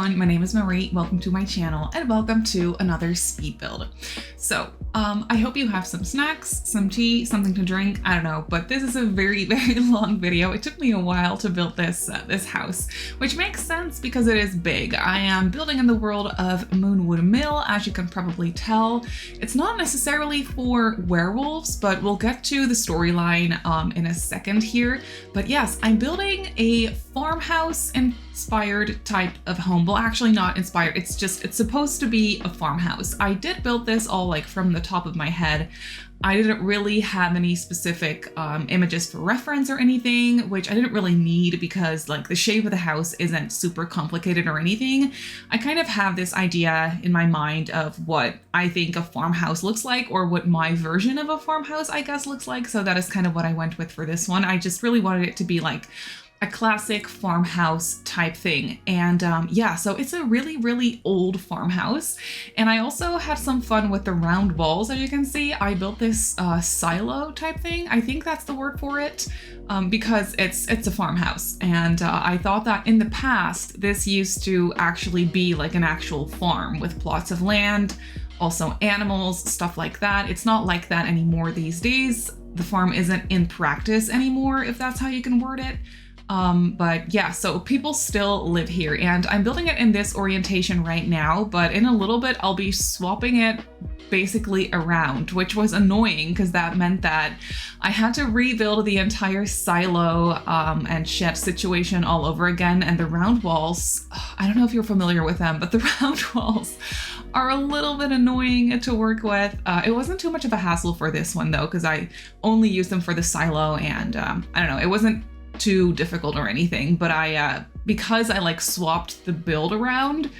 everyone, my name is Marie. Welcome to my channel and welcome to another speed build. So I hope you have some snacks, some tea, something to drink, I don't know, but this is a very long video. It took me a while to build this house, which makes sense because it is big. I am building in the world of Moonwood Mill, as you can probably tell. It's not necessarily for werewolves, but we'll get to the storyline in a second here. But yes, I'm building a farmhouse inspired type of home. Well, actually not inspired, it's supposed to be a farmhouse. I did build this all like from the top of my head. I didn't really have any specific images for reference or anything, which I didn't really need because like the shape of the house isn't super complicated or anything. I kind of have this idea in my mind of what I think a farmhouse looks like, or what my version of a farmhouse, I guess, looks like. So that is kind of what I went with for this one. I just really wanted it to be like a classic farmhouse type thing. And yeah, so it's a really old farmhouse. And I also had some fun with the round walls. As you can see, I built this silo type thing. I think that's the word for it, because it's a farmhouse. And I thought that in the past, this used to actually be like an actual farm with plots of land, also animals, stuff like that. It's not like that anymore these days. The farm isn't in practice anymore, if that's how you can word it. But yeah, so people still live here, and I'm building it in this orientation right now, but in a little bit I'll be swapping it basically around, which was annoying because that meant that I had to rebuild the entire silo and shed situation all over again. And the round walls, I don't know if you're familiar with them, but the round walls are a little bit annoying to work with. It wasn't too much of a hassle for this one though, because I only used them for the silo, and I don't know, it wasn't too difficult or anything, but because I like swapped the build around,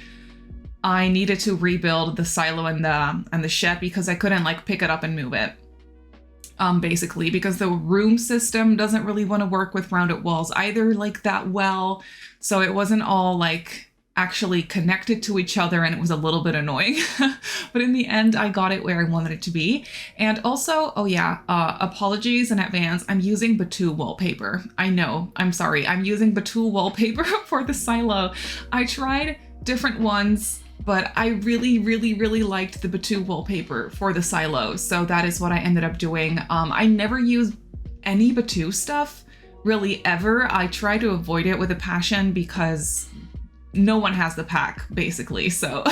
I needed to rebuild the silo and the shed because I couldn't like pick it up and move it. Basically because the room system doesn't really want to work with rounded walls either like that well, so it wasn't all like actually connected to each other, and it was a little bit annoying. But in the end I got it where I wanted it to be. And also, oh yeah, apologies in advance, I'm using Batu wallpaper. I know, I'm sorry, I'm using Batu wallpaper for the silo. I tried different ones, but I really liked the Batu wallpaper for the silo, so that is what I ended up doing. I never use any Batu stuff really ever. I try to avoid it with a passion because no one has the pack basically. So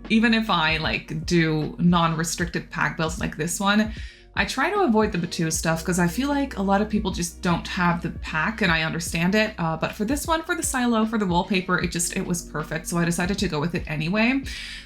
even if I like do non-restricted pack builds like this one, I try to avoid the Batu stuff because I feel like a lot of people just don't have the pack, and I understand it. But for this one, for the silo, for the wallpaper, it was perfect. So I decided to go with it anyway.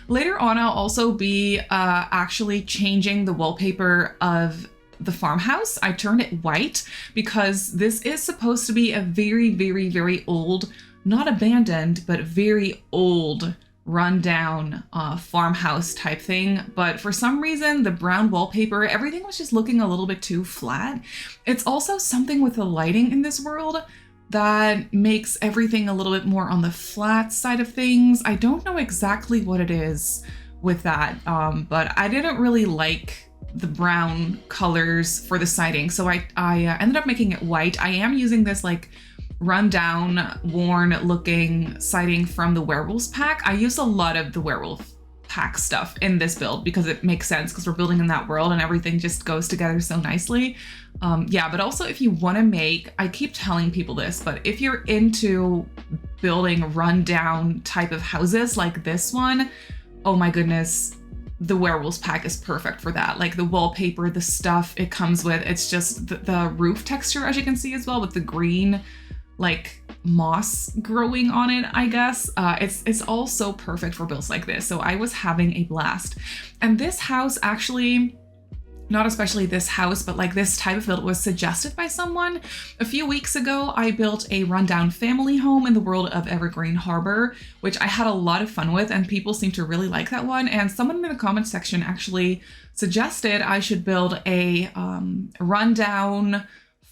Later on, I'll also be actually changing the wallpaper of the farmhouse. I turned it white because this is supposed to be a very old, not abandoned, but very old, rundown farmhouse type thing. But for some reason, the brown wallpaper, everything was just looking a little bit too flat. It's also something with the lighting in this world that makes everything a little bit more on the flat side of things. I don't know exactly what it is with that, but I didn't really like the brown colors for the siding, so I ended up making it white. I am using this like rundown, worn looking siding from the werewolves pack. I used a lot of the werewolf pack stuff in this build because it makes sense because we're building in that world and everything just goes together so nicely. Yeah, but also if you want to make, I keep telling people this, but if you're into building rundown type of houses like this one, oh my goodness, the werewolves pack is perfect for that. Like the wallpaper, the stuff it comes with, it's just the roof texture, as you can see as well, with the green like moss growing on it, I guess. It's all so perfect for builds like this. So I was having a blast. And this house actually, not especially this house, but like this type of build was suggested by someone. A few weeks ago, I built a rundown family home in the world of Evergreen Harbor, which I had a lot of fun with, and people seem to really like that one. And someone in the comment section actually suggested I should build a rundown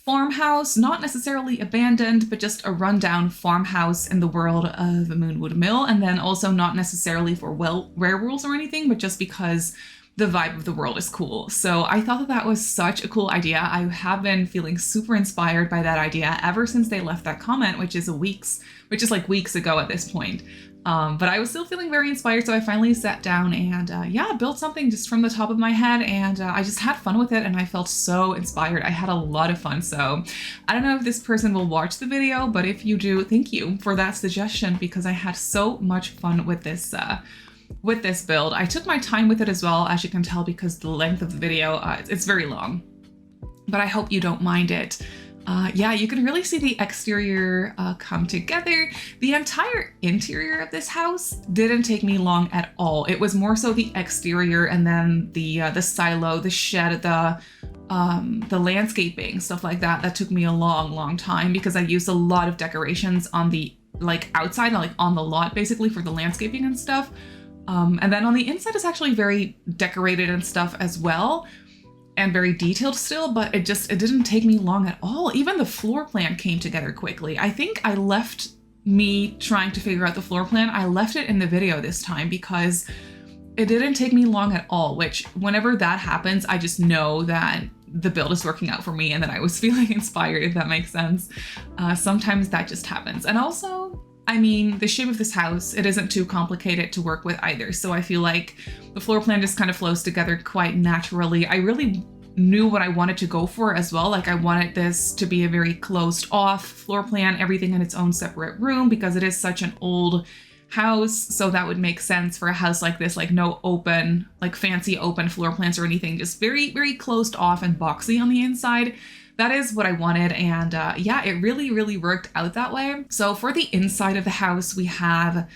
farmhouse, not necessarily abandoned, but just a rundown farmhouse in the world of Moonwood Mill. And then also not necessarily for werewolves or anything, but just because the vibe of the world is cool. So I thought that that was such a cool idea. I have been feeling super inspired by that idea ever since they left that comment, which is like weeks ago at this point. But I was still feeling very inspired, so I finally sat down and built something just from the top of my head, and I just had fun with it, and I felt so inspired. I had a lot of fun. So I don't know if this person will watch the video, but if you do, thank you for that suggestion, because I had so much fun with this build. I took my time with it as well, as you can tell, because the length of the video, it's very long, but I hope you don't mind it. You can really see the exterior come together. The entire interior of this house didn't take me long at all. It was more so the exterior, and then the silo, the shed, the landscaping, stuff like that. That took me a long time, because I used a lot of decorations on the outside, on the lot, basically, for the landscaping and stuff. And then on the inside, it's actually very decorated and stuff as well, and very detailed still, but it didn't take me long at all. Even the floor plan came together quickly. I think I left me trying to figure out the floor plan. I left it in the video this time because it didn't take me long at all, which whenever that happens, I just know that the build is working out for me and that I was feeling inspired, if that makes sense. Sometimes that just happens. And also, I mean, the shape of this house, it isn't too complicated to work with either. So I feel like the floor plan just kind of flows together quite naturally. I really knew what I wanted to go for as well. I wanted this to be a very closed off floor plan, everything in its own separate room, because it is such an old house. So that would make sense for a house like this, no open, fancy open floor plans or anything, just very closed off and boxy on the inside. That is what I wanted, and it really worked out that way. So for the inside of the house, we have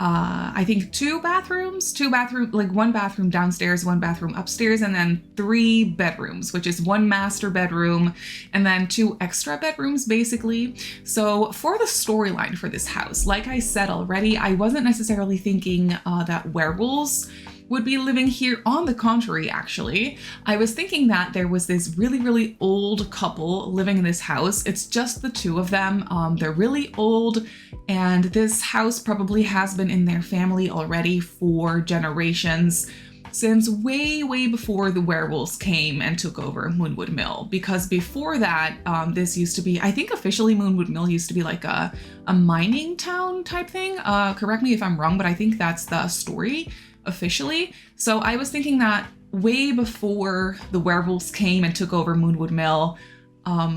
I think two bathrooms, one bathroom downstairs, one bathroom upstairs, and then 3 bedrooms, which is 1 master bedroom and then 2 extra bedrooms, basically. So for the storyline for this house, like I said already, I wasn't necessarily thinking that werewolves would be living here. On the contrary, actually, I was thinking that there was this really old couple living in this house. It's just the 2 of them. They're really old, and this house probably has been in their family already for generations, since way before the werewolves came and took over Moonwood Mill. Because before that, this used to be, I think officially Moonwood Mill used to be a mining town type thing. Correct me if I'm wrong, but I think that's the story officially. So I was thinking that way before the werewolves came and took over Moonwood Mill,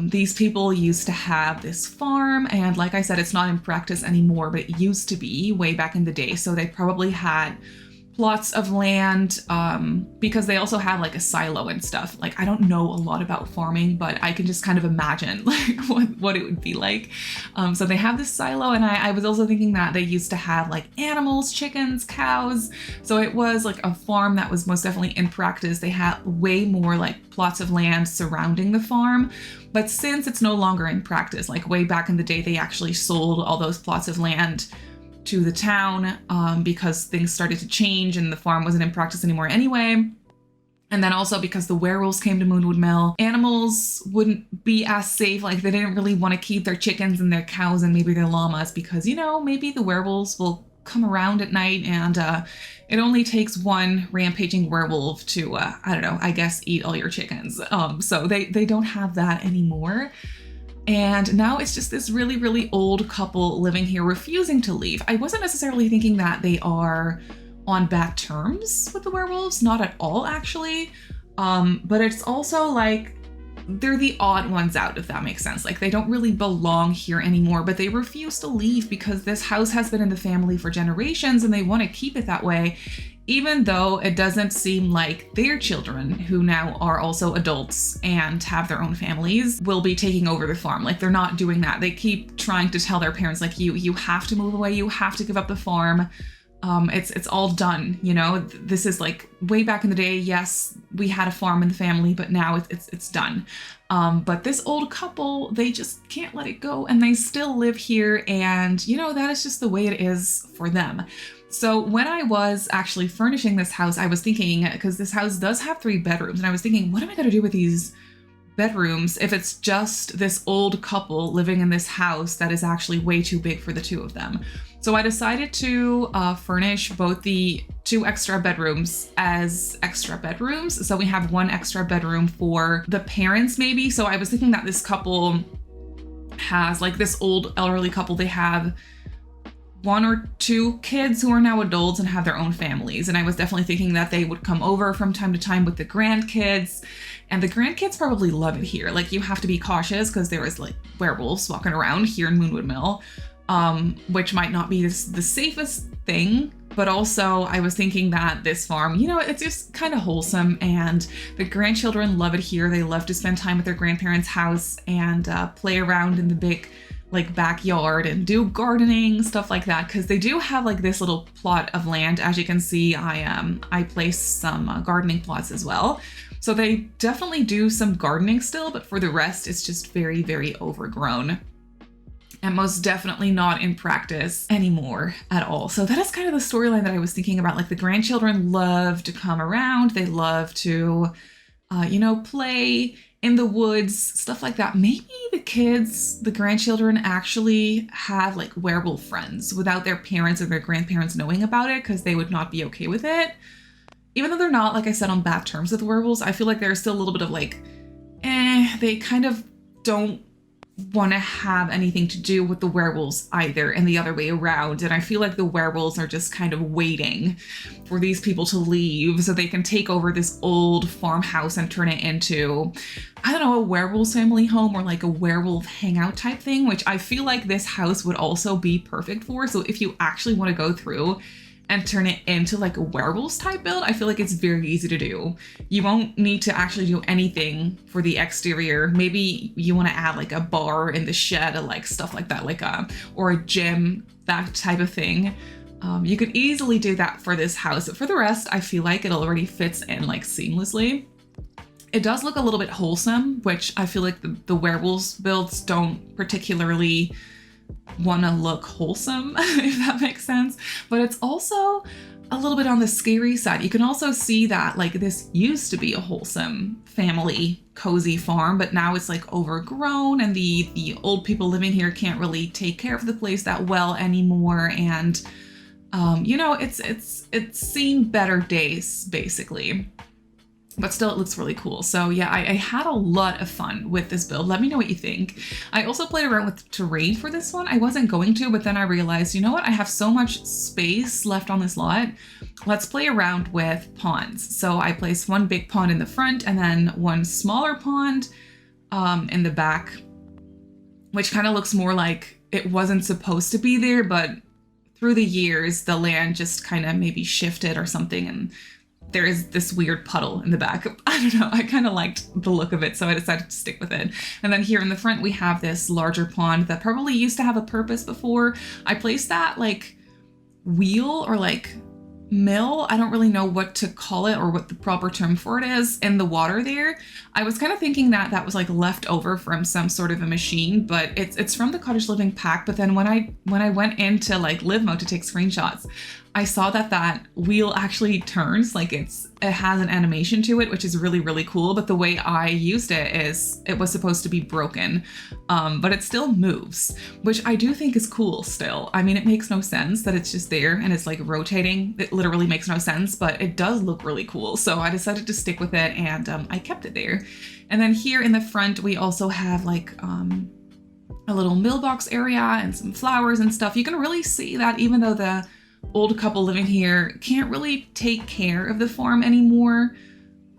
these people used to have this farm, and like I said, it's not in practice anymore, but it used to be way back in the day. So they probably had plots of land, because they also have a silo and stuff. I don't know a lot about farming, but I can just kind of imagine what it would be like. So they have this silo, and I was also thinking that they used to have animals, chickens, cows. So it was a farm that was most definitely in practice. They had way more plots of land surrounding the farm. But since it's no longer in practice, way back in the day, they actually sold all those plots of land to the town, because things started to change and the farm wasn't in practice anymore anyway. And then also because the werewolves came to Moonwood Mill, animals wouldn't be as safe. They didn't really want to keep their chickens and their cows and maybe their llamas, because, maybe the werewolves will come around at night, and it only takes one rampaging werewolf to, I guess eat all your chickens. So they don't have that anymore. And now it's just this really old couple living here, refusing to leave. I wasn't necessarily thinking that they are on bad terms with the werewolves, not at all, actually. But it's also they're the odd ones out, if that makes sense. They don't really belong here anymore, but they refuse to leave because this house has been in the family for generations and they want to keep it that way. Even though it doesn't seem like their children, who now are also adults and have their own families, will be taking over the farm. They're not doing that. They keep trying to tell their parents, you have to move away, you have to give up the farm. It's all done, This is way back in the day. Yes, we had a farm in the family, but now it's done. But this old couple, they just can't let it go, and they still live here, and that is just the way it is for them. So when I was actually furnishing this house, I was thinking, because this house does have 3 bedrooms, and I was thinking, what am I going to do with these bedrooms if it's just this old couple living in this house that is actually way too big for the two of them. So I decided to furnish both the 2 extra bedrooms as extra bedrooms. So we have 1 extra bedroom for the parents maybe. So I was thinking that this couple has, like this old elderly couple, they have 1 or 2 kids who are now adults and have their own families. And I was definitely thinking that they would come over from time to time with the grandkids. And the grandkids probably love it here. Like, you have to be cautious because there is like werewolves walking around here in Moonwood Mill, which might not be the safest thing. But also I was thinking that this farm, you know, it's just kind of wholesome, and the grandchildren love it here. They love to spend time at their grandparents' house and play around in the big like backyard and do gardening, stuff like that, because they do have like this little plot of land. As you can see, I placed some gardening plots as well. So they definitely do some gardening still, but for the rest, it's just very, very overgrown. And most definitely not in practice anymore at all. So that is kind of the storyline that I was thinking about. Like, the grandchildren love to come around. They love to, you know, play in the woods, stuff like that. Maybe the kids, the grandchildren actually have like werewolf friends without their parents or their grandparents knowing about it, because they would not be okay with it. Even though they're not, like I said, on bad terms with werewolves, I feel like there's still a little bit of like, they kind of don't want to have anything to do with the werewolves either, and the other way around. And I feel like the werewolves are just kind of waiting for these people to leave so they can take over this old farmhouse and turn it into, I don't know, a werewolves family home or like a werewolf hangout type thing, which I feel like this house would also be perfect for. So if you actually want to go through and turn it into like a werewolves type build, I feel like it's very easy to do. You won't need to actually do anything for the exterior. Maybe you want to add like a bar in the shed or like stuff like that, like or a gym, that type of thing. You could easily do that for this house, but for the rest, I feel like it already fits in like seamlessly. It does look a little bit wholesome, which I feel like the werewolves builds don't particularly want to look wholesome, if that makes sense. But it's also a little bit on the scary side. You can also see that like this used to be a wholesome family cozy farm, but now it's like overgrown, and the old people living here can't really take care of the place that well anymore. And you know, it's seen better days basically. But still, it looks really cool. So yeah, I had a lot of fun with this build. Let me know what you think. I also played around with terrain for this one. I wasn't going to, but then I realized, you know what? I have so much space left on this lot. Let's play around with ponds. So I placed 1 big pond in the front and then 1 smaller pond in the back, which kind of looks more like it wasn't supposed to be there, but through the years, the land just kind of maybe shifted or something, and there is this weird puddle in the back. I don't know, I kind of liked the look of it, so I decided to stick with it. And then here in the front, we have this larger pond that probably used to have a purpose before. I placed that like wheel or like mill, I don't really know what to call it or what the proper term for it is, in the water there. I was kind of thinking that that was like left over from some sort of a machine, but it's from the Cottage Living pack. But then when I went into like live mode to take screenshots, I saw that that wheel actually turns, like it has an animation to it, which is really, really cool. But the way I used it is it was supposed to be broken, but it still moves, which I do think is cool still. I mean, it makes no sense that it's just there and it's like rotating. It literally makes no sense, but it does look really cool. So I decided to stick with it, and I kept it there. And then here in the front, we also have like a little mailbox area and some flowers and stuff. You can really see that even though the old couple living here can't really take care of the farm anymore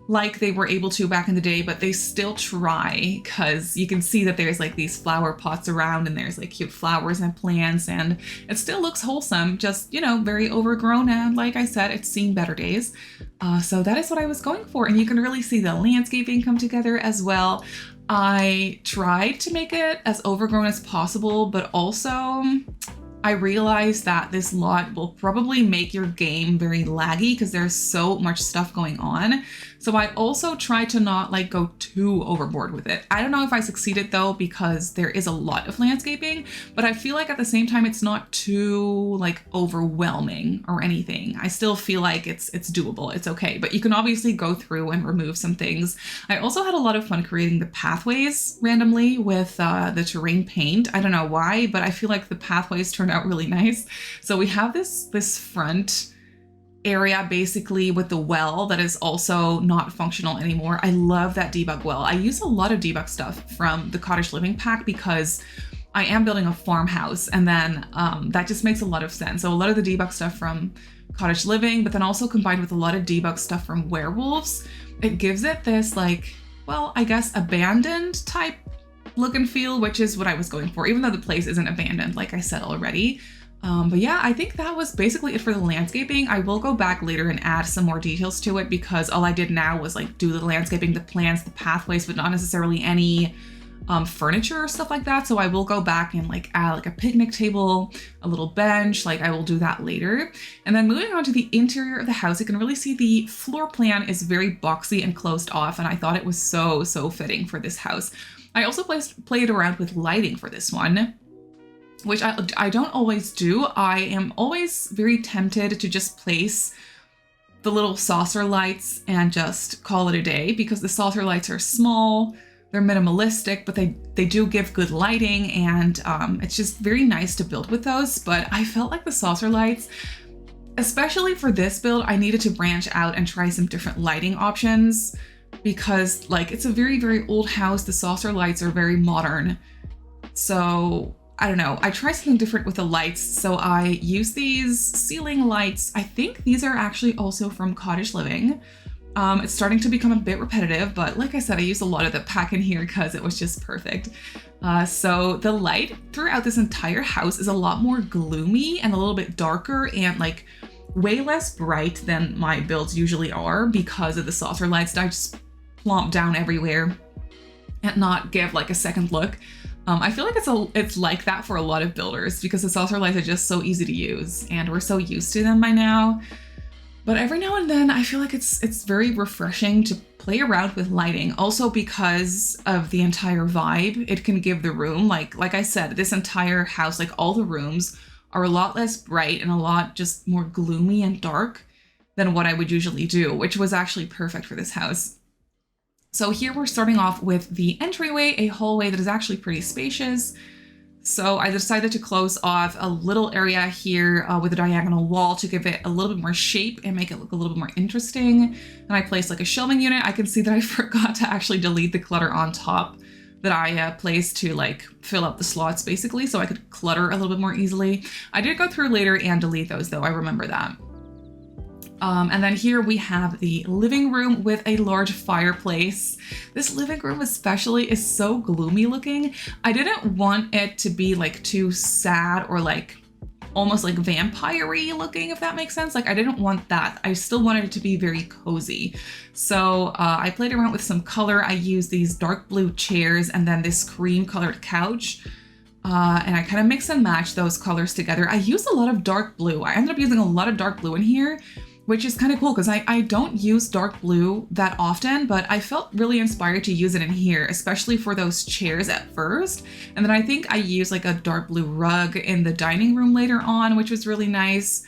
like they were able to back in the day, but they still try, because you can see that there's like these flower pots around and there's like cute flowers and plants, and it still looks wholesome, just, you know, very overgrown. And like I said, it's seen better days. So that is what I was going for. And you can really see the landscaping come together as well. I tried to make it as overgrown as possible, but also I realized that this lot will probably make your game very laggy because there's so much stuff going on. So I also try to not like go too overboard with it. I don't know if I succeeded though, because there is a lot of landscaping, but I feel like at the same time, it's not too like overwhelming or anything. I still feel like it's doable. It's okay, but you can obviously go through and remove some things. I also had a lot of fun creating the pathways randomly with the terrain paint. I don't know why, but I feel like the pathways turned out really nice. So we have this front area basically with the well that is also not functional anymore. I love that debug well. I use a lot of debug stuff from the cottage living pack because I am building a farmhouse, and then that just makes a lot of sense. So a lot of the debug stuff from cottage living, but then also combined with a lot of debug stuff from werewolves, it gives it this like, well, I guess abandoned type look and feel, which is what I was going for, even though the place isn't abandoned, like I said already. But yeah, I think that was basically it for the landscaping. I will go back later and add some more details to it because all I did now was like do the landscaping, the plants, the pathways, but not necessarily any furniture or stuff like that. So I will go back and like add like a picnic table, a little bench, like I will do that later. And then moving on to the interior of the house, you can really see the floor plan is very boxy and closed off. And I thought it was so fitting for this house. I also played around with lighting for this one, which I don't always do. I am always very tempted to just place the little saucer lights and just call it a day because the saucer lights are small, they're minimalistic, but they do give good lighting, and it's just very nice to build with those. But I felt like the saucer lights, especially for this build, I needed to branch out and try some different lighting options because like it's a very old house. The saucer lights are very modern. So I don't know, I tried something different with the lights. So I use these ceiling lights. I think these are actually also from Cottage Living. It's starting to become a bit repetitive, but like I said, I used a lot of the pack in here because it was just perfect. So the light throughout this entire house is a lot more gloomy and a little bit darker and like way less bright than my builds usually are because of the saucer lights that I just plomp down everywhere and not give like a second look. I feel like it's like that for a lot of builders because the saucer lights are just so easy to use and we're so used to them by now. But every now and then I feel like it's very refreshing to play around with lighting. Also because of the entire vibe it can give the room. Like I said, this entire house, like all the rooms are a lot less bright and a lot just more gloomy and dark than what I would usually do, which was actually perfect for this house. So here we're starting off with the entryway, a hallway that is actually pretty spacious. So I decided to close off a little area here with a diagonal wall to give it a little bit more shape and make it look a little bit more interesting. And I placed like a shelving unit. I can see that I forgot to actually delete the clutter on top that I placed to like fill up the slots basically, so I could clutter a little bit more easily. I did go through later and delete those though, I remember that. And then here we have the living room with a large fireplace. This living room especially is so gloomy looking. I didn't want it to be like too sad or like almost like vampire-y looking, if that makes sense. Like I didn't want that. I still wanted it to be very cozy. So I played around with some color. I used these dark blue chairs and then this cream colored couch. And I kind of mix and match those colors together. I used a lot of dark blue. I ended up using a lot of dark blue in here, which is kind of cool because I don't use dark blue that often, but I felt really inspired to use it in here, especially for those chairs at first. And then I think I used like a dark blue rug in the dining room later on, which was really nice.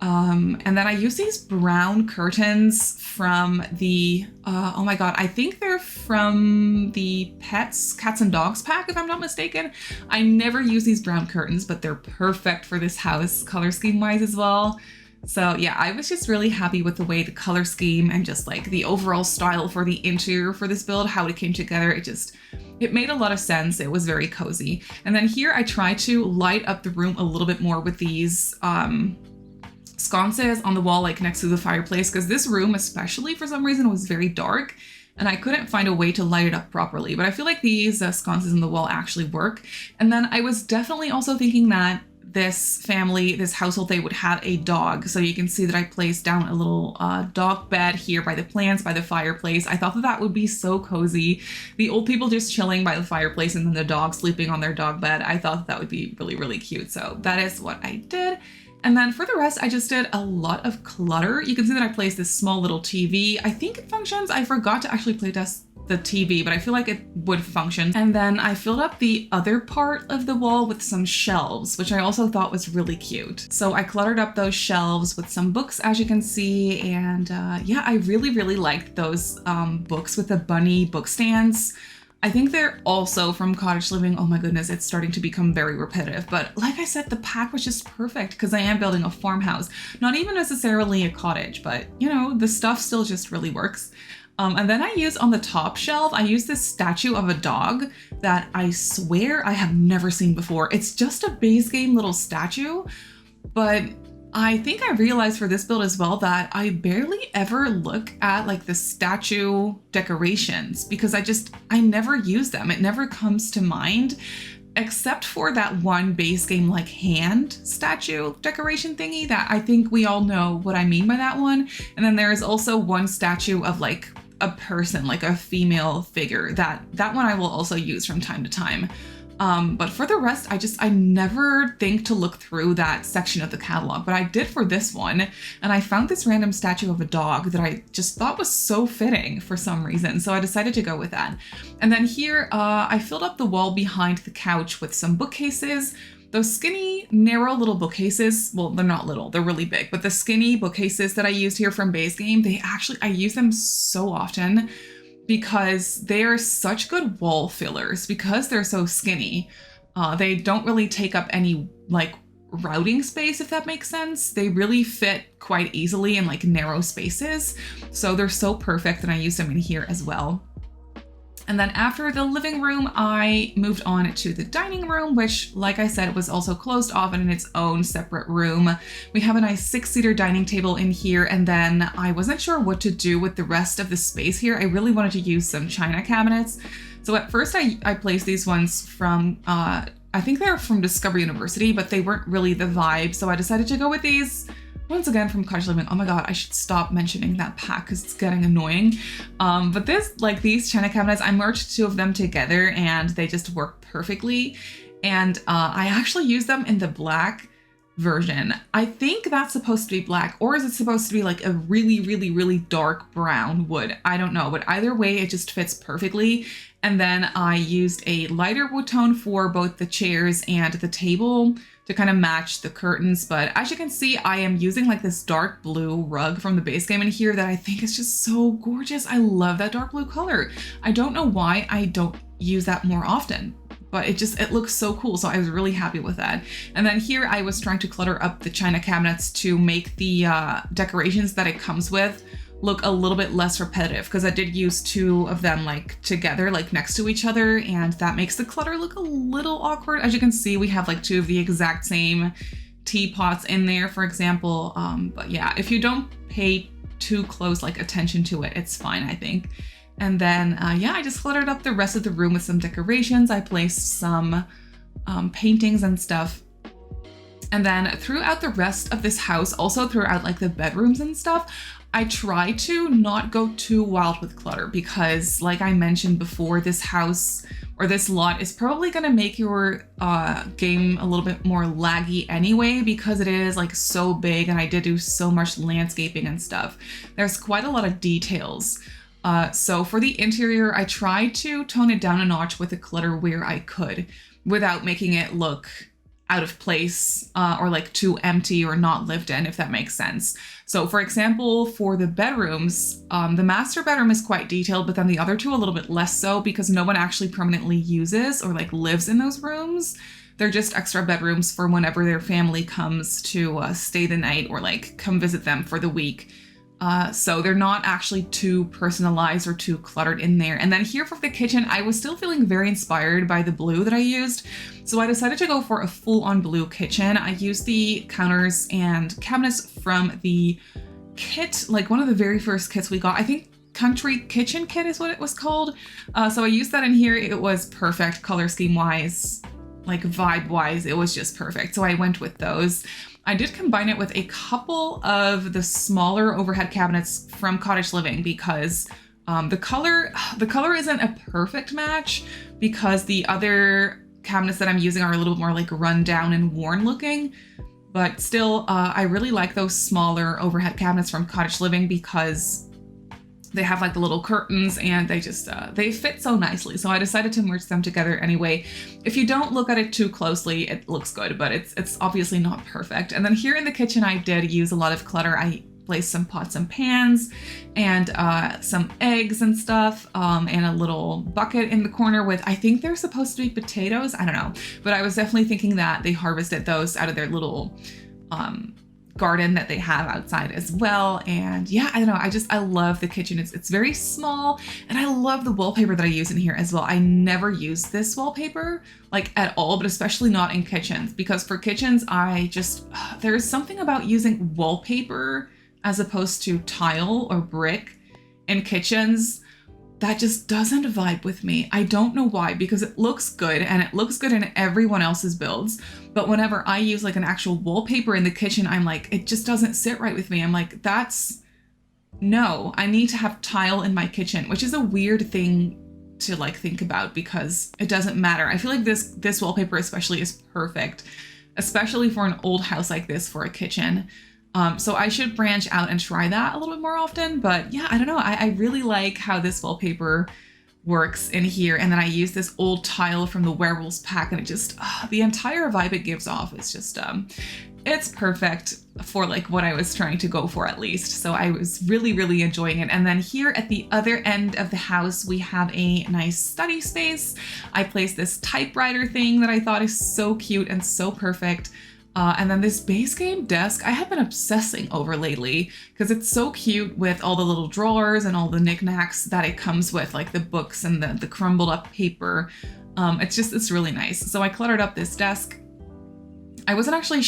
And then I used these brown curtains from the, oh my God, I think they're from the Cats and Dogs pack, if I'm not mistaken. I never use these brown curtains, but they're perfect for this house color scheme wise as well. So yeah, I was just really happy with the way the color scheme and just like the overall style for the interior for this build, how it came together. It made a lot of sense. It was very cozy. And then here I tried to light up the room a little bit more with these sconces on the wall, like next to the fireplace, because this room especially for some reason was very dark and I couldn't find a way to light it up properly. But I feel like these sconces on the wall actually work. And then I was definitely also thinking that this family, this household, they would have a dog. So you can see that I placed down a little dog bed here by the plants, by the fireplace. I thought that that would be so cozy. The old people just chilling by the fireplace and then the dog sleeping on their dog bed. I thought that would be really, really cute. So that is what I did. And then for the rest, I just did a lot of clutter. You can see that I placed this small little TV. I think it functions. I forgot to actually play test the TV, but I feel like it would function. And then I filled up the other part of the wall with some shelves, which I also thought was really cute. So I cluttered up those shelves with some books, as you can see. And yeah, I really, really liked those books with the bunny book stands. I think they're also from Cottage Living. Oh my goodness, it's starting to become very repetitive. But like I said, the pack was just perfect because I am building a farmhouse. Not even necessarily a cottage, but you know, the stuff still just really works. And then I use on the top shelf, I use this statue of a dog that I swear I have never seen before. It's just a base game little statue, but I think I realized for this build as well that I barely ever look at like the statue decorations because I never use them. It never comes to mind except for that one base game like hand statue decoration thingy that I think we all know what I mean by that one. And then there is also one statue of like a person, like a female figure. That one I will also use from time to time. But for the rest, I never think to look through that section of the catalog, but I did for this one. And I found this random statue of a dog that I just thought was so fitting for some reason. So I decided to go with that. And then here, I filled up the wall behind the couch with some bookcases. Those skinny, narrow little bookcases, well, they're not little, they're really big, but the skinny bookcases that I used here from base game, I use them so often because they are such good wall fillers because they're so skinny. They don't really take up any like routing space, if that makes sense. They really fit quite easily in like narrow spaces. So they're so perfect and I use them in here as well. And then after the living room, I moved on to the dining room, which, like I said, was also closed off and in its own separate room. We have a nice 6-seater dining table in here, and then I wasn't sure what to do with the rest of the space here. I really wanted to use some china cabinets. So at first I placed these ones from, I think they're from Discovery University, but they weren't really the vibe. So I decided to go with these. Once again from Cottage Living. Oh my god, I should stop mentioning that pack because it's getting annoying. But these china cabinets, I merged 2 of them together and they just work perfectly. And I actually use them in the black version. I think that's supposed to be black, or is it supposed to be like a really, really, really dark brown wood? I don't know, but either way, it just fits perfectly. And then I used a lighter wood tone for both the chairs and the table to kind of match the curtains. But as you can see, I am using like this dark blue rug from the base game in here that I think is just so gorgeous. I love that dark blue color. I don't know why I don't use that more often, but it looks so cool. So I was really happy with that. And then here I was trying to clutter up the china cabinets to make the decorations that it comes with look a little bit less repetitive, because I did use 2 of them like together, like next to each other, and that makes the clutter look a little awkward. As you can see, we have like 2 of the exact same teapots in there, for example. But yeah, if you don't pay too close like attention to it, it's fine, I think. And then yeah, I just cluttered up the rest of the room with some decorations. I placed some paintings and stuff. And then throughout the rest of this house, also throughout like the bedrooms and stuff, I try to not go too wild with clutter because, like I mentioned before, this house or this lot is probably going to make your game a little bit more laggy anyway because it is like so big and I did do so much landscaping and stuff. There's quite a lot of details. So for the interior, I tried to tone it down a notch with the clutter where I could without making it look out of place or like too empty or not lived in, if that makes sense. So for example, for the bedrooms, the master bedroom is quite detailed, but then the other 2 a little bit less so because no one actually permanently uses or like lives in those rooms. They're just extra bedrooms for whenever their family comes to stay the night or like come visit them for the week. So they're not actually too personalized or too cluttered in there. And then here for the kitchen, I was still feeling very inspired by the blue that I used. So I decided to go for a full-on blue kitchen. I used the counters and cabinets from the kit, like one of the very first kits we got. I think Country Kitchen Kit is what it was called. So I used that in here. It was perfect color scheme wise. like vibe wise, it was just perfect. So I went with those. I did combine it with a couple of the smaller overhead cabinets from Cottage Living because the color isn't a perfect match because the other cabinets that I'm using are a little bit more like run down and worn looking. But still, I really like those smaller overhead cabinets from Cottage Living because they have like the little curtains and they just, they fit so nicely. So I decided to merge them together anyway. If you don't look at it too closely, it looks good, but it's obviously not perfect. And then here in the kitchen, I did use a lot of clutter. I placed some pots and pans and some eggs and stuff, and a little bucket in the corner with, I think they're supposed to be potatoes. I don't know, but I was definitely thinking that they harvested those out of their little garden that they have outside as well. And yeah, I don't know, I love the kitchen. It's very small, and I love the wallpaper that I use in here as well. I never use this wallpaper like at all, but especially not in kitchens, because for kitchens, there's something about using wallpaper as opposed to tile or brick in kitchens that just doesn't vibe with me. I don't know why, because it looks good and it looks good in everyone else's builds. But whenever I use like an actual wallpaper in the kitchen, I'm like, it just doesn't sit right with me. I'm like, no, I need to have tile in my kitchen, which is a weird thing to like think about because it doesn't matter. I feel like this wallpaper especially is perfect, especially for an old house like this for a kitchen. So I should branch out and try that a little bit more often, but yeah, I don't know. I really like how this wallpaper works in here. And then I use this old tile from the Werewolves pack, and it just, the entire vibe it gives off is just, it's perfect for like what I was trying to go for at least. So I was really, really enjoying it. And then here at the other end of the house, we have a nice study space. I placed this typewriter thing that I thought is so cute and so perfect. And then this base game desk I have been obsessing over lately because it's so cute with all the little drawers and all the knickknacks that it comes with, like the books and the crumbled up paper. It's really nice. So I cluttered up this desk. I wasn't actually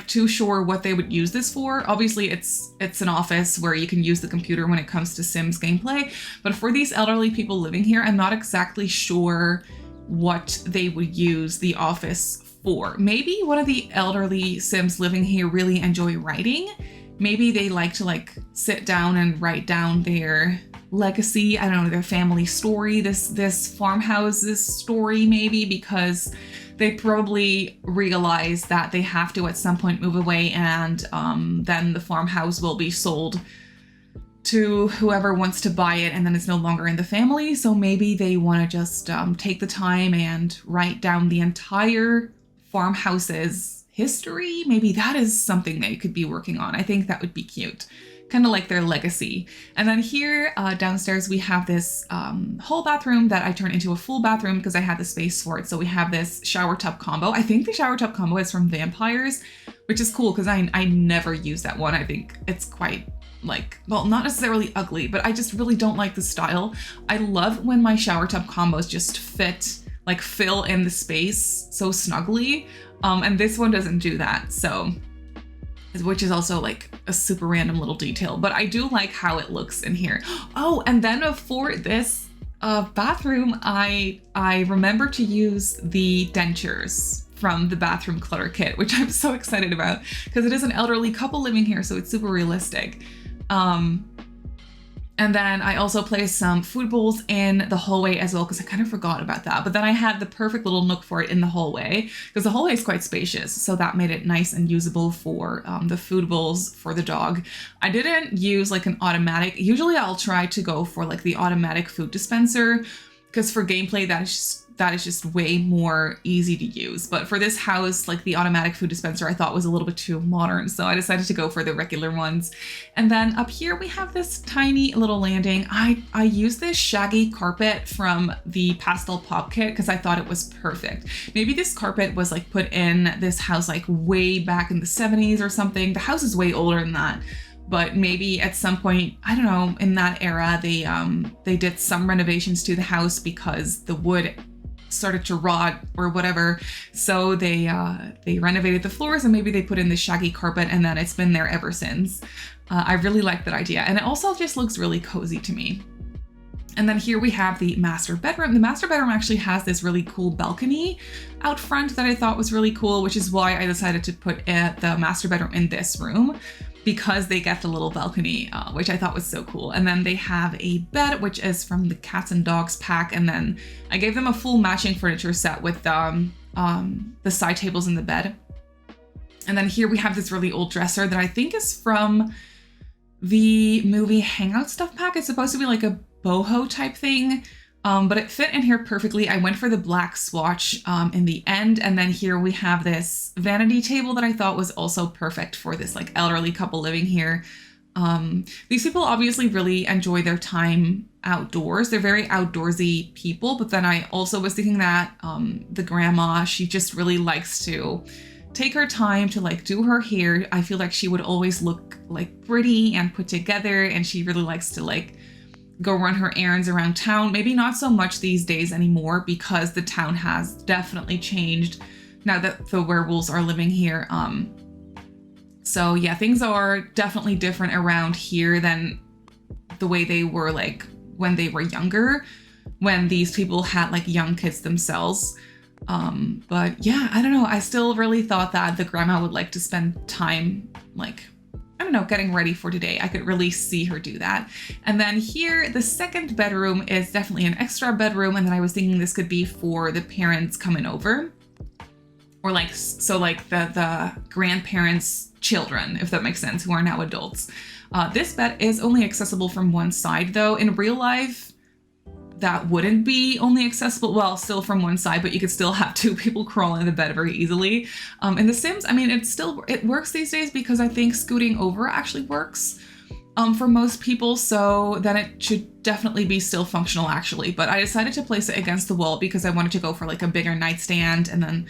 too sure what they would use this for. Obviously it's an office where you can use the computer when it comes to Sims gameplay, but for these elderly people living here, I'm not exactly sure what they would use the office for. Maybe one of the elderly Sims living here really enjoy writing. Maybe they like to sit down and write down their legacy, I don't know, their family story, this farmhouse's story maybe, because they probably realize that they have to at some point move away, and then the farmhouse will be sold to whoever wants to buy it, and then it's no longer in the family. So maybe they want to just take the time and write down the entire farmhouse's history. Maybe that is something they could be working on. I think that would be cute. Kind of like their legacy. And then here downstairs, we have this whole bathroom that I turned into a full bathroom because I had the space for it. So we have this shower tub combo. I think the shower tub combo is from Vampires, which is cool because I never use that one. I think it's quite well, not necessarily ugly, but I just really don't like the style. I love when my shower tub combos just fill in the space so snugly. And this one doesn't do that. So, which is also like a super random little detail, but I do like how it looks in here. Oh, and then for this bathroom, I remember to use the dentures from the bathroom clutter kit, which I'm so excited about because it is an elderly couple living here, so it's super realistic. And then I also placed some food bowls in the hallway as well, because I kind of forgot about that. But then I had the perfect little nook for it in the hallway, because the hallway is quite spacious. So that made it nice and usable for the food bowls for the dog. I didn't use an automatic. Usually I'll try to go for the automatic food dispenser, because for gameplay that is just way more easy to use. But for this house, the automatic food dispenser I thought was a little bit too modern, so I decided to go for the regular ones. And then up here we have this tiny little landing. I used this shaggy carpet from the pastel pop kit because I thought it was perfect. Maybe this carpet was put in this house way back in the 70s or something. The house is way older than that. But maybe at some point, I don't know, in that era, they did some renovations to the house because the wood started to rot or whatever. So they renovated the floors, and maybe they put in the shaggy carpet, and then it's been there ever since. I really like that idea. And it also just looks really cozy to me. And then here we have the master bedroom. The master bedroom actually has this really cool balcony out front that I thought was really cool, which is why I decided to put the master bedroom in this room, because they get the little balcony, which I thought was so cool. And then they have a bed, which is from the cats and dogs pack. And then I gave them a full matching furniture set with the side tables in the bed. And then here we have this really old dresser that I think is from the movie Hangout Stuff Pack. It's supposed to be like a boho type thing, but it fit in here perfectly. I went for the black swatch in the end. And then here we have this vanity table that I thought was also perfect for this like elderly couple living here. These people obviously really enjoy their time outdoors. They're very outdoorsy people, but then I also was thinking that the grandma, she just really likes to take her time to like do her hair. I feel like she would always look like pretty and put together, and she really likes to like go run her errands around town. Maybe not so much these days anymore because the town has definitely changed now that the werewolves are living here. So yeah, things are definitely different around here than the way they were like when they were younger, when these people had like young kids themselves. But yeah, I don't know. I still really thought that the grandma would like to spend time, like, I don't know, getting ready for today. I could really see her do that. And then here, the second bedroom is definitely an extra bedroom. And then I was thinking this could be for the parents coming over, or like, so like the grandparents' children, if that makes sense, who are now adults. This bed is only accessible from one side though. In real life, that wouldn't be only accessible, well, still from one side, but you could still have two people crawl in the bed very easily. In The Sims, I mean, it works these days because I think scooting over actually works for most people. So then it should definitely be still functional actually. But I decided to place it against the wall because I wanted to go for like a bigger nightstand. And then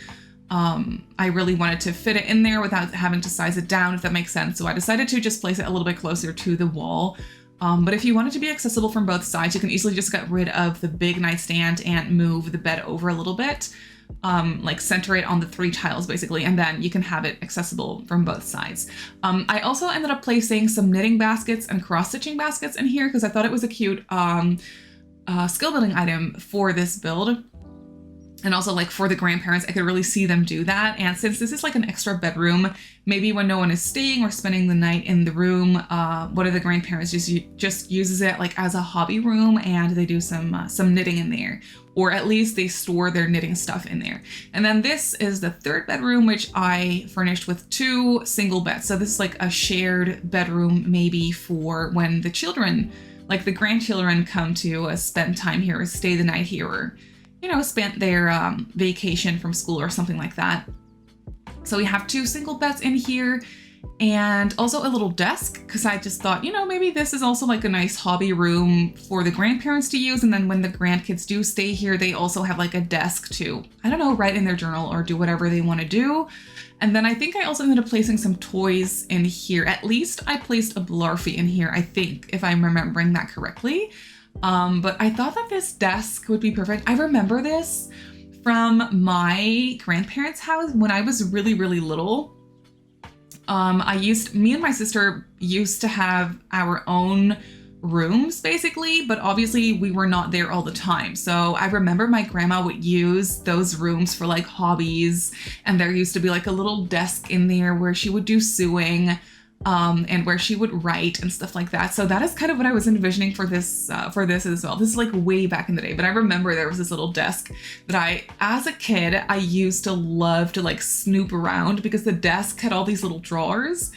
I really wanted to fit it in there without having to size it down, if that makes sense. So I decided to just place it a little bit closer to the wall. But if you want it to be accessible from both sides, you can easily just get rid of the big nightstand and move the bed over a little bit, like center it on the 3 tiles basically, and then you can have it accessible from both sides. I also ended up placing some knitting baskets and cross-stitching baskets in here because I thought it was a cute skill building item for this build. And also like for the grandparents, I could really see them do that. And since this is like an extra bedroom, maybe when no one is staying or spending the night in the room, one of the grandparents just uses it like as a hobby room, and they do some knitting in there, or at least they store their knitting stuff in there. And then this is the third bedroom, which I furnished with 2 single beds. So this is like a shared bedroom, maybe for when the children, like the grandchildren, come to spend time here or stay the night here, or you know, spent their vacation from school or something like that. So we have 2 single beds in here, and also a little desk, because I just thought, you know, maybe this is also like a nice hobby room for the grandparents to use. And then when the grandkids do stay here, they also have like a desk to, I don't know, write in their journal or do whatever they want to do. And then I think I also ended up placing some toys in here. At least I placed a Blarfy in here, I think, if I'm remembering that correctly. But I thought that this desk would be perfect. I remember this from my grandparents' house when I was really, really little. Me and my sister used to have our own rooms basically, but obviously we were not there all the time. So I remember my grandma would use those rooms for like hobbies, and there used to be like a little desk in there where she would do sewing, and where she would write and stuff like that. So that is kind of what I was envisioning for this as well. This is like way back in the day, but I remember there was this little desk that as a kid, I used to love to like snoop around because the desk had all these little drawers,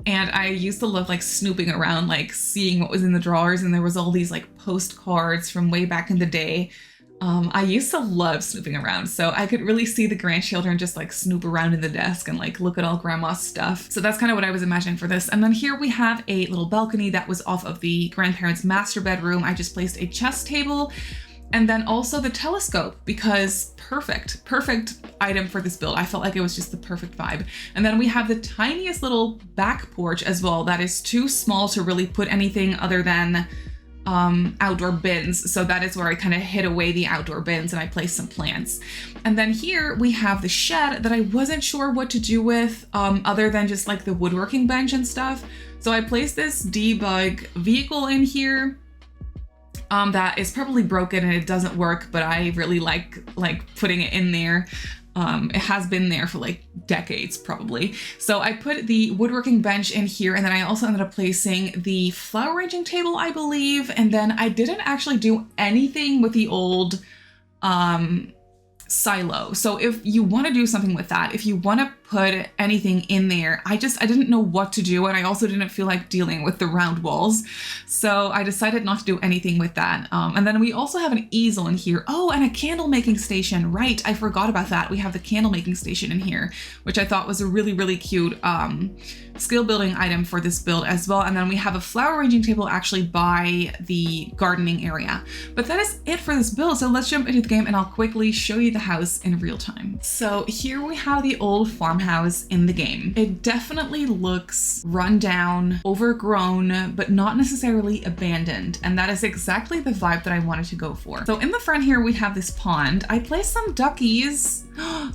and I used to love like snooping around, like seeing what was in the drawers. And there was all these like postcards from way back in the day. I used to love snooping around, so I could really see the grandchildren just like snoop around in the desk and like look at all grandma's stuff. So that's kind of what I was imagining for this. And then here we have a little balcony that was off of the grandparents' master bedroom. I just placed a chess table and then also the telescope, because perfect item for this build. I felt like it was just the perfect vibe. And then we have the tiniest little back porch as well that is too small to really put anything other than outdoor bins. So that is where I kind of hid away the outdoor bins and I placed some plants. And then here we have the shed that I wasn't sure what to do with other than just like the woodworking bench and stuff. So I placed this debug vehicle in here. that is probably broken and it doesn't work, but I really like putting it in there. It has been there for like decades probably. So I put the woodworking bench in here, and then I also ended up placing the flower arranging table, I believe. And then I didn't actually do anything with the old silo. So if you want to do something with that, if you want to put anything in there, I didn't know what to do, and I also didn't feel like dealing with the round walls, so I decided not to do anything with that. And then we also have an easel in here. Oh, and a candle making station, right? I forgot about that. We have the candle making station in here, which I thought was a really cute skill building item for this build as well. And then we have a flower arranging table actually by the gardening area. But that is it for this build. So let's jump into the game and I'll quickly show you the house in real time. So here we have the old farmhouse in the game. It definitely looks run down, overgrown, but not necessarily abandoned. And that is exactly the vibe that I wanted to go for. So in the front here, we have this pond. I placed some duckies.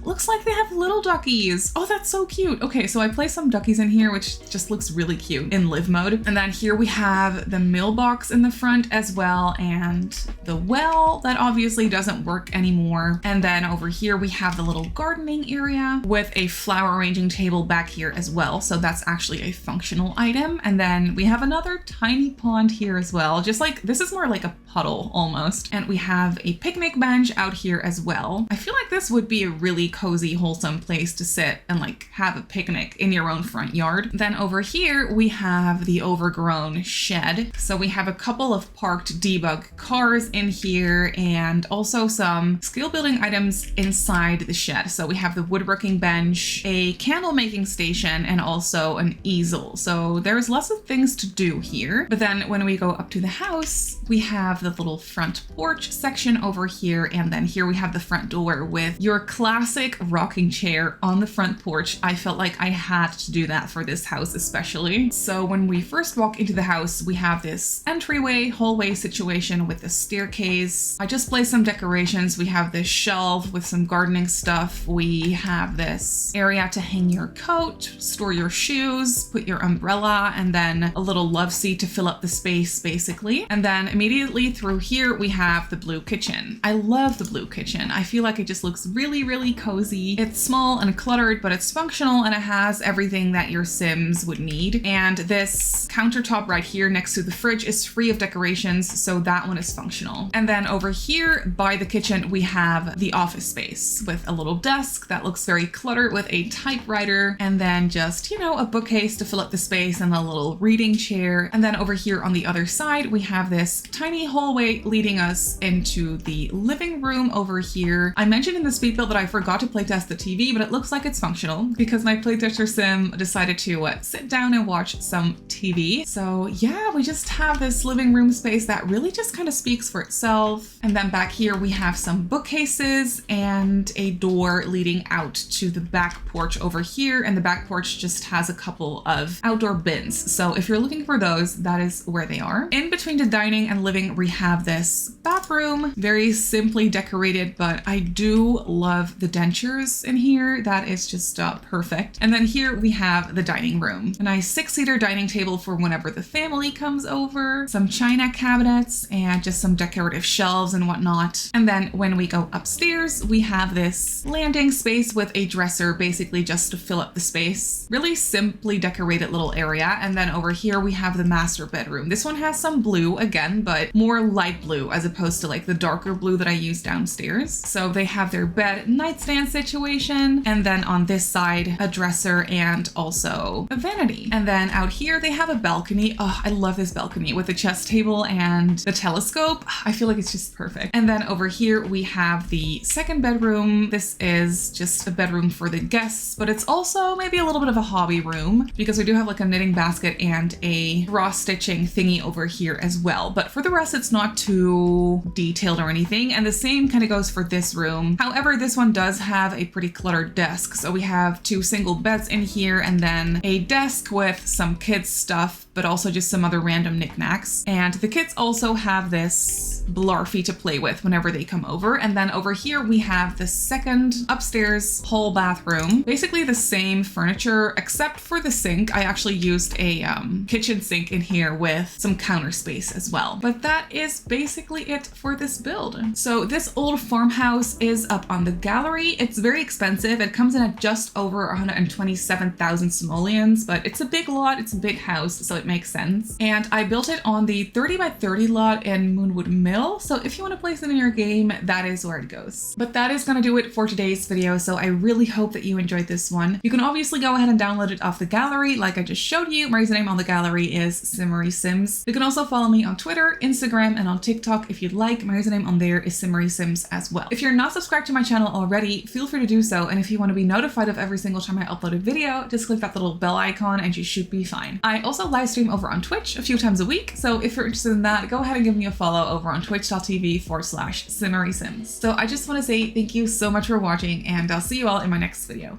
Looks like they have little duckies. Oh, that's so cute. Okay, so I placed some duckies in here, which just looks really cute in live mode. And then here we have the mailbox in the front as well, and the well that obviously doesn't work anymore. And then over here we have the little gardening area with a flower arranging table back here as well. So that's actually a functional item. And then we have another tiny pond here as well. Just like, this is more like a puddle almost. And we have a picnic bench out here as well. I feel like this would be a really cozy, wholesome place to sit and like have a picnic in your own front yard. Then over here we have the overgrown shed. So we have a couple of parked debug cars in here and also some skill building items inside the shed. So we have the woodworking bench, a candle making station, and also an easel. So there's lots of things to do here. But then when we go up to the house, we have the little front porch section over here. And then here we have the front door with your classic rocking chair on the front porch. I felt like I had to do that for this house especially. So when we first walk into the house, we have this entryway, hallway situation with the staircase. I just placed some decorations. We have this shelf with some gardening stuff. We have this area to hang your coat, store your shoes, put your umbrella, and then a little love seat to fill up the space basically. And then immediately through here, we have the blue kitchen. I love the blue kitchen. I feel like it just looks really cozy. It's small and cluttered, but it's functional and it has everything that your Sims would need. And this countertop right here next to the fridge is free of decorations, so that one is functional. And then over here by the kitchen, we have the office space with a little desk that looks very cluttered with a typewriter, and then just, you know, a bookcase to fill up the space and a little reading chair. And then over here on the other side, we have this tiny hallway leading us into the living room over here. I mentioned in the speed build that I forgot to playtest the TV, but it looks like it's functional because my playtester sim decided to sit down and watch some TV. So yeah, we just have this living room space that really just kind of speaks for itself. And then back here we have some bookcases and a door leading out to the back porch over here. And the back porch just has a couple of outdoor bins. So if you're looking for those, that is where they are. In between the dining and living, we have this bathroom, very simply decorated, but I do love the dentures in here. That is just perfect. And then here we have the dining room, a nice 6-seater dining table for whenever the family comes over, some china cabinets, and just some decorative shelves and whatnot. And then when we go upstairs, we have this landing space with a dresser, basically just to fill up the space. Really simply decorated little area. And then over here we have the master bedroom. This one has some blue again, but more light blue as opposed to like the darker blue that I use downstairs. So they have their bed nightstand situation, and then on this side a dresser and also a vanity. And then out here they have a balcony. Oh, I love this balcony with the chess table and the telescope. I feel like it's just perfect. And then over here we have the second bedroom. This is just a bedroom for the guests, but it's also maybe a little bit of a hobby room because we do have like a knitting basket and a cross stitching thingy over here as well. But for the rest, it's not too detailed or anything. And the same kind of goes for this room. However, this one does have a pretty cluttered desk. So we have 2 single beds in here and then a desk with some kids stuff but also just some other random knickknacks. And the kids also have this Blarfy to play with whenever they come over. And then over here we have the second upstairs hall bathroom. Basically the same furniture, except for the sink. I actually used a kitchen sink in here with some counter space as well. But that is basically it for this build. So this old farmhouse is up on the gallery. It's very expensive. It comes in at just over 127,000 simoleons, but it's a big lot, it's a big house, so it makes sense. And I built it on the 30 by 30 lot in Moonwood Mill, so if you want to place it in your game, that is where it goes. But that is gonna do it for today's video, so I really hope that you enjoyed this one. You can obviously go ahead and download it off the gallery like I just showed you. My username on the gallery is Simmary Sims. You can also follow me on Twitter, Instagram, and on TikTok if you'd like. My username on there is Simmary Sims as well. If you're not subscribed to my channel already, feel free to do so, and if you want to be notified of every single time I upload a video, just click that little bell icon and you should be fine. I also live stream over on Twitch a few times a week, so if you're interested in that, go ahead and give me a follow over on twitch.tv/SimmarySims. So I just want to say thank you so much for watching, and I'll see you all in my next video.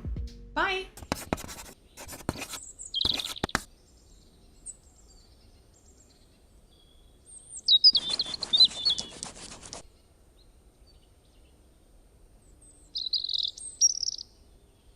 Bye!